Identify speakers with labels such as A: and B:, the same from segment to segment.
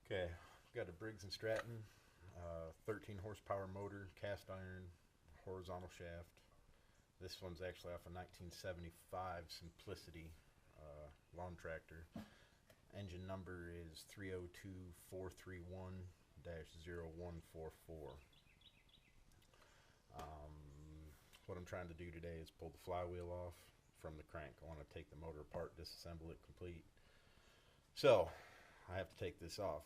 A: Okay, got a Briggs and Stratton, 13 horsepower motor, cast iron, horizontal shaft. This one's actually off a 1975 Simplicity lawn tractor. Engine number is 302431-0144. What I'm trying to do today is pull the flywheel off from the crank. I want to take the motor apart, disassemble it complete. So I have to take this off.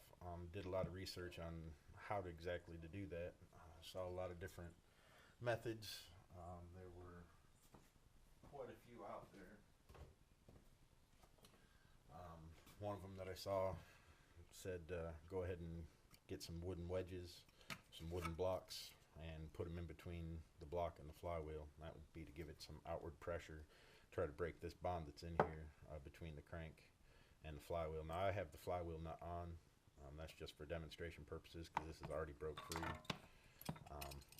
A: Did a lot of research on how to exactly to do that. Saw a lot of different methods. There were quite a few out there. One of them that I saw said go ahead and get some wooden wedges, some wooden blocks, and put them in between the block and the flywheel. That would be to give it some outward pressure, try to break this bond that's in here between the crank and the flywheel. Now I have the flywheel nut on. That's just for demonstration purposes because this is already broke free.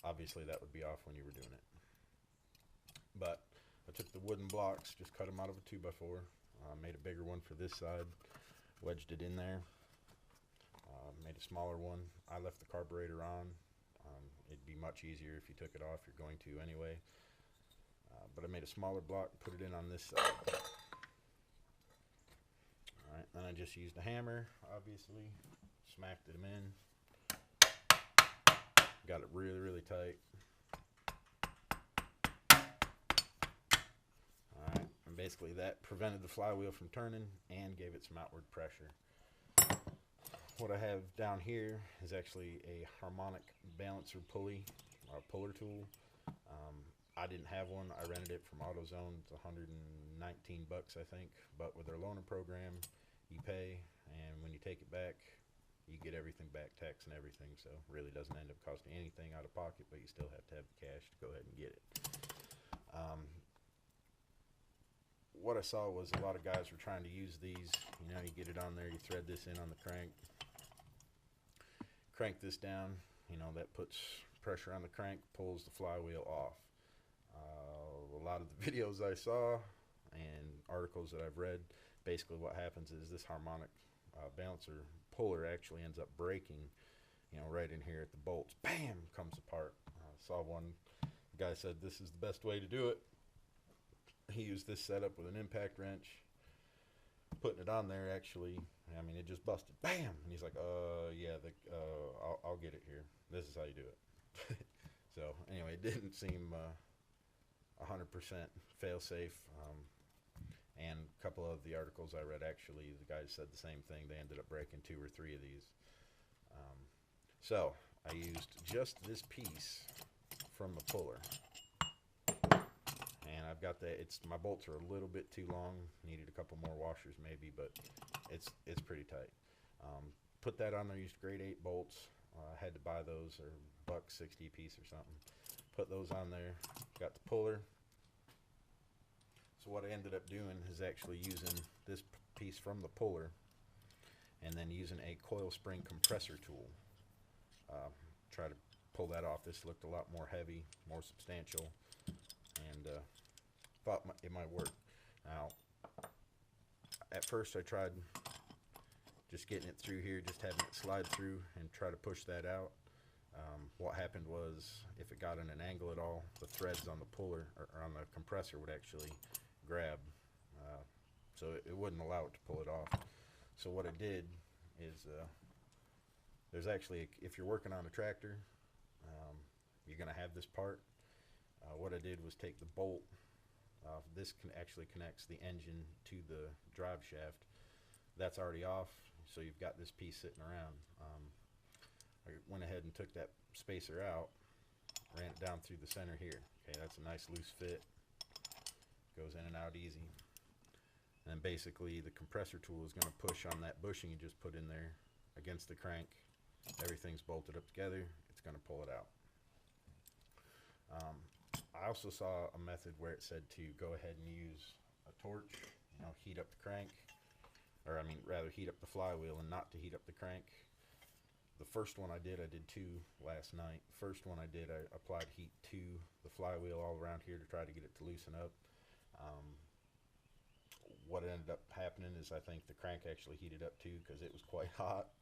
A: Obviously that would be off when you were doing it. But I took the wooden blocks, just cut them out of a 2x4, made a bigger one for this side, wedged it in there, made a smaller one. I left the carburetor on. It'd be much easier if you took it off. You're going to anyway. But I made a smaller block, put it in on this side. Alright, then I just used a hammer, obviously, smacked them in, got it really, really tight. Alright, and basically that prevented the flywheel from turning and gave it some outward pressure. What I have down here is actually a harmonic balancer pulley, or puller tool. I didn't have one. I rented it from AutoZone. It's 119 bucks, I think. But with their loaner program, you pay, and when you take it back, you get everything back, tax and everything. So it really doesn't end up costing anything out of pocket, but you still have to have the cash to go ahead and get it. What I saw was a lot of guys were trying to use these. You know, you get it on there, you thread this in on the crank, crank this down. You know, that puts pressure on the crank, pulls the flywheel off. A lot of the videos I saw and articles that I've read, basically what happens is this harmonic balancer puller actually ends up breaking, you know, right in here at the bolts. Bam! Comes apart. Saw one guy said this is the best way to do it. He used this setup with an impact wrench, putting it on there. Actually, I mean, it just busted. Bam! And he's like, yeah, I'll get it here. This is how you do it. So anyway, it didn't seem 100% fail-safe. And a couple of the articles I read, actually, the guys said the same thing. They ended up breaking 2 or 3 of these. So I used just this piece from the puller, and I've got that. My bolts are a little bit too long. Needed a couple more washers maybe, but it's pretty tight. Put that on there. Used grade 8 bolts. Had to buy those, or $1.60 a piece or something. Put those on there. Got the puller. So what I ended up doing is actually using this piece from the puller and then using a coil spring compressor tool. Try to pull that off. This looked a lot more heavy, more substantial, and thought it might work. Now, at first I tried just getting it through here, just having it slide through and try to push that out. What happened was, if it got in an angle at all, the threads on the puller or on the compressor would actually grab, so it wouldn't allow it to pull it off. So what I did is, there's actually, if you're working on a tractor, you're going to have this part. What I did was take the bolt. This actually connects the engine to the drive shaft. That's already off, so you've got this piece sitting around. I went ahead and took that spacer out, ran it down through the center here. Okay, that's a nice loose fit. Goes in and out easy. And basically the compressor tool is going to push on that bushing you just put in there against the crank. Everything's bolted up together. It's going to pull it out. I also saw a method where it said to go ahead and use a torch, you know, heat up the crank, or I mean rather heat up the flywheel and not to heat up the crank. The first one I did 2 last night. First one I did, I applied heat to the flywheel all around here to try to get it to loosen up. What ended up happening is I think the crank actually heated up too, because it was quite hot.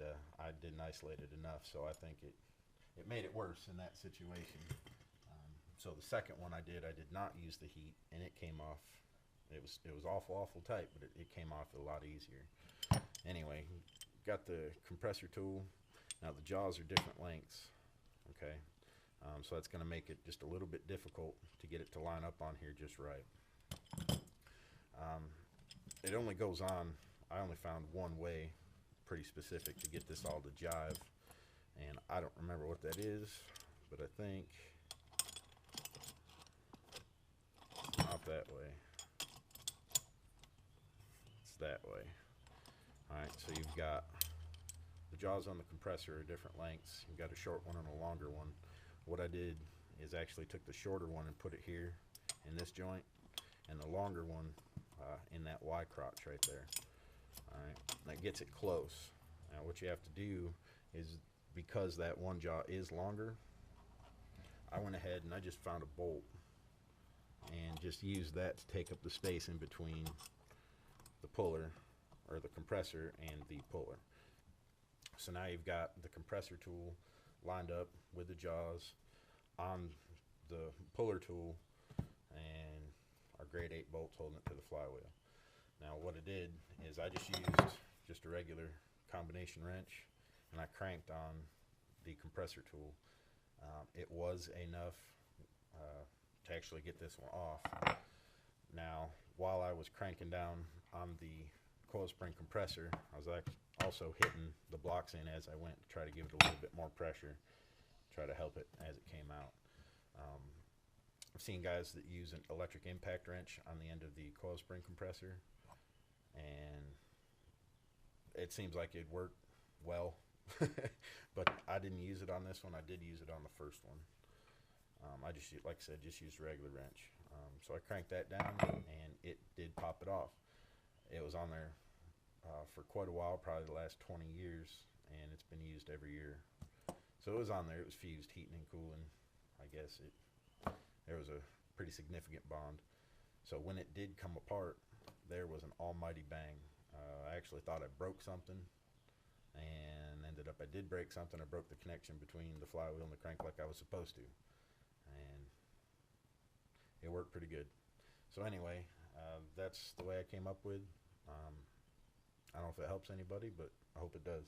A: and I didn't isolate it enough, so I think it made it worse in that situation. So the second one I did not use the heat, and it came off. It was awful tight, but it came off a lot easier. Anyway, got the compressor tool. Now the jaws are different lengths, okay? So that's going to make it just a little bit difficult to get it to line up on here just right. It only goes on, I only found one way, pretty specific, to get this all to jive, and I don't remember what that is, but I think it's not that way. It's that way. Alright, so you've got the jaws on the compressor are different lengths. You've got a short one and a longer one. What I did is actually took the shorter one and put it here in this joint, and the longer one in that Y crotch right there. Alright, that gets it close. Now what you have to do is, because that one jaw is longer, I went ahead and I just found a bolt and just used that to take up the space in between the puller, or the compressor, and the puller. So now you've got the compressor tool lined up with the jaws on the puller tool, and our grade 8 bolts holding it to the flywheel. Now what I did is I just used just a regular combination wrench, and I cranked on the compressor tool. It was enough to actually get this one off. Now while I was cranking down on the coil spring compressor, I was also hitting the blocks in as I went to try to give it a little bit more pressure, try to help it as it came out. I've seen guys that use an electric impact wrench on the end of the coil spring compressor, and it seems like it'd work well, but I didn't use it on this one. I did use it on the first one. I just, like I said, just used a regular wrench. So I cranked that down, and it did pop it off. It was on there for quite a while, probably the last 20 years, and it's been used every year. So it was on there. It was fused, heating and cooling. I guess there was a pretty significant bond. So when it did come apart, there was an almighty bang. I actually thought I broke something, and ended up I did break something. I broke the connection between the flywheel and the crank like I was supposed to, and it worked pretty good. So anyway, that's the way I came up with. I don't know if it helps anybody, but I hope it does.